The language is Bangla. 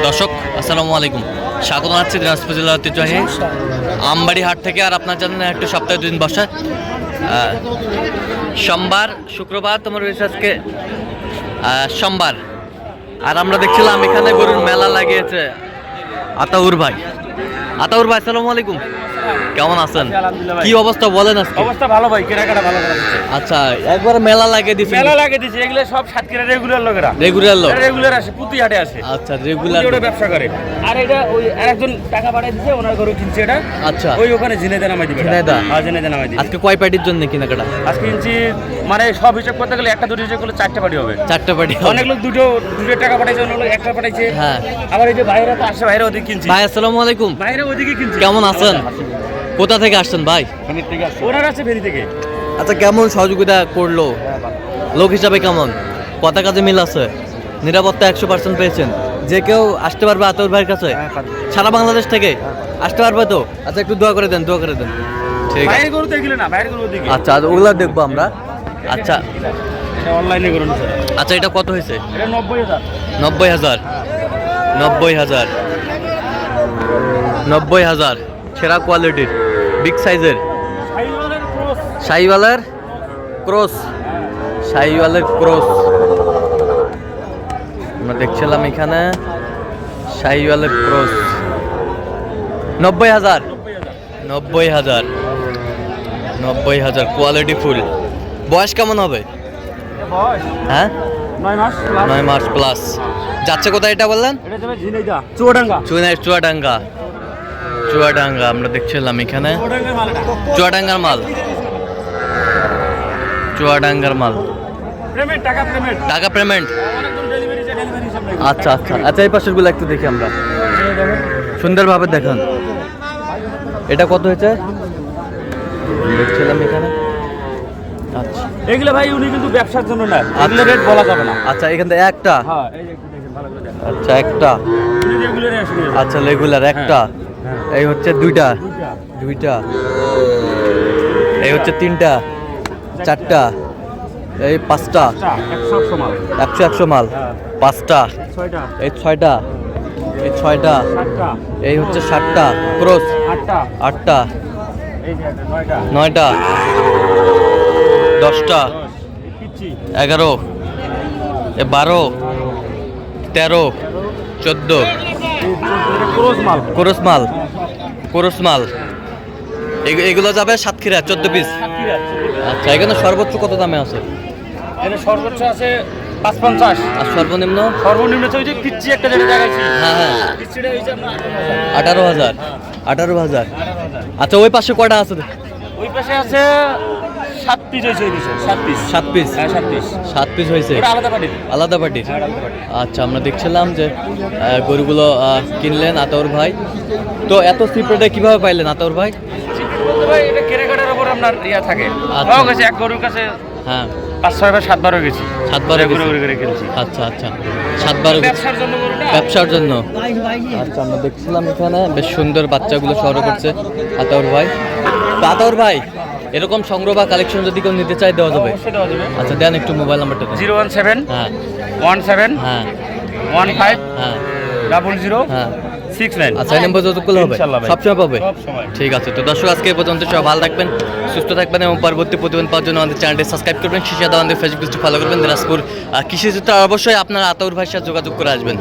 দর্শক আসসালামু আলাইকুম, স্বাগত জানাচ্ছি দিনাজপুর জেলার ঐতিহ্যবাহী আমবাড়ি হাট থেকে। আর আপনার জানেন একটু সপ্তাহে 2 দিন বসে, সোমবার শুক্রবার। তোমার আজকে সোমবার। আর আমরা দেখছিলাম এখানে গরুর মেলা লাগিয়েছে আতাউর ভাই। আতাউর ভাই আসসালামু আলাইকুম, কেমন আছেন? কি অবস্থা বলেন? অবস্থা ভালো ভাই, কেনাকাটা ভালো করা হচ্ছে। আচ্ছা, একবার মেলা লাগিয়ে দিছি। মেলা লাগিয়ে দিছি, এগুলো সব সাতক্ষীরা রেগুলার লোকেরা, রেগুলার আসে, প্রতি হাটে আসে। আচ্ছা, রেগুলার ব্যবসা করে। আর এটা ওই আরেকজন টাকা পাঠিয়ে দিছে, ওনার গরু কিনছে এটা। আচ্ছা, ওই ওখানে ঝিনাইদা নামাই দিবে। ঝিনাইদা নামাই দিবে। আজকে কয় পার্টির জন্য কেনাকাটা? আজকে কিনছি মানে সব হিসাব করতে গেলে একটা দুটো হিসাব করলে 4টে পার্টি হবে। 4টে পার্টি। অনেক লোক দুটো টাকা পাঠাইছে, অনেক লোক একটা পাঠাইছে। হ্যাঁ, আবার এই যে বাইরে তো আসে, বাইরে ওদিকে কিনছি। ভাই আসসালামু আলাইকুম, বাইরে ওদিকে কিনছি। কেমন আছেন? কোথা থেকে আসছেন ভাই? ফেনী থেকে আসছে। ওনার আছে ফেনী থেকে। আচ্ছা, কেমন সহযোগিতা করলো লোক হিসাবে? কেমন কথা কাজে মিল আছে? নিরাপত্তা 100% পেয়েছেন? যে কেউ আসতে পারবে আতাউর ভাইয়ের কাছে? সারা বাংলাদেশ থেকে আসতে পারবে তো? আচ্ছা, একটু দোয়া করে দেন, দোয়া করে দেন। ঠিক আছে, বাইরে গরু দেখলে না, বাইরে গরু দেখি। আচ্ছা, ওগুলা দেখবো আমরা। আচ্ছা, এটা অনলাইনে গরু নিছে। আচ্ছা, এটা কত হয়েছে? এটা 90,000। 90,000 90,000 90,000 সেরা কোয়ালিটির, বিগ সাইজের শাহিওয়ালের ক্রস। শাহিওয়ালের ক্রস আমরা দেখছিলাম এখানে। শাহিওয়ালের ক্রস 90,000 90,000 90,000 কোয়ালিটি ফুল। বয়স কেমন হবে? হ্যাঁ, 9 মাস প্লাস। যাচ্ছে কোথায় এটা বললেন? চুয়াডাঙ্গা। চুয়াডাঙ্গা আমরা দেখছিলাম এখানে। চুয়াডাঙ্গার মাল, চুয়াডাঙ্গার মাল। টাকা পেমেন্ট। আচ্ছা আচ্ছা আচ্ছা, এই পাশের গুলো একটু দেখি আমরা, সুন্দরভাবে দেখান। এটা কত হয়েছে দেখছিলাম এখানে। আচ্ছা, এগুলো ভাই উনি কিন্তু ব্যবসার জন্য না, এগুলো রেট বলা যাবে না। আচ্ছা, এখান থেকে একটা। হ্যাঁ, এই যে একটু দেখেন ভালো করে দেখেন। আচ্ছা, একটা। উনি রেগুলারে আসে। আচ্ছা, রেগুলার একটা। এই হচ্ছে দুইটা। এই হচ্ছে তিনটা, চারটা, এই পাঁচটা। 100 মাল 5টা। এই 6টা, এই 6টা, এই হচ্ছে 7টা ক্রস। 8টা, 9টা, 10টা, 11, 12, 13, 14 ক্রস মাল। এগুলো যাবে সাতক্ষীরা 14 পিস। আচ্ছা, এখানে সর্বোচ্চ কত দামে আছে? এর সর্বোচ্চ আছে 550। আর সর্বনিম্ন? সর্বনিম্ন তো ওই যে পিচ্চি একটা যেটা দেখাইছি। হ্যাঁ, পিচ্চিটা হইছে আপনার 18,000। 18,000। আচ্ছা, ওই পাশে কয়টা আছে? ওই পাশে আছে 7 পিস হইছে। ওই পিছে 7 পিস। 7 পিস। হ্যাঁ, 7 পিস। 7 পিস হয়েছে। এটা আলাদা পার্টি। আলাদা পার্টি। আচ্ছা, আমরা দেখছিলাম যে গরুগুলো কিনলেন আতাউর ভাই। তো এত সিপ্রেটে কিভাবে পাইলেন আতাউর ভাই? ভাই এটা কেনাকাটার উপর আপনার ইয়া থাকে। আচ্ছা, গেছে এক গরুর কাছে। হ্যাঁ, 5-6 বার 7 বারও গেছি। 7 বার করে কিনছি। আচ্ছা আচ্ছা, 7 বার ব্যবসার জন্য গরুটা। ব্যবসার জন্য। আচ্ছা, আমরা দেখছিলাম এখানে বেশ সুন্দর বাচ্চাগুলো সংগ্রহ করছে আতাউর ভাই। তো আতাউর ভাই, এরকম সংগ্রহ বা কালেকশন যদি কেউ নিতে চায় দেওয়া যাবে? অবশ্যই দেওয়া যাবে। আচ্ছা, দেন একটু মোবাইল নাম্বারটা। 017 হ্যাঁ 17 হ্যাঁ 15 হ্যাঁ 00 হ্যাঁ 69। আচ্ছা, এই নাম্বার যত করলে হবে? ইনশাআল্লাহ ভাই, সবসময় পাবে। সবসময়। ঠিক আছে, তো দর্শক আজকে এই পর্যন্ত। সবাই ভালো থাকবেন, সুস্থ থাকবেন এবং পরবর্তী প্রতিবেদন পাওয়ার জন্য আমাদের চ্যানেলটি সাবস্ক্রাইব করবেন। শিশাদা আমাদের ফেসবুক পেজটি ফলো করবেন। দিনাজপুর কৃষি চিত্র অবশ্যই আপনারা আতাউর ভাইয়ের সাথে যোগাযোগ করে আসবেন।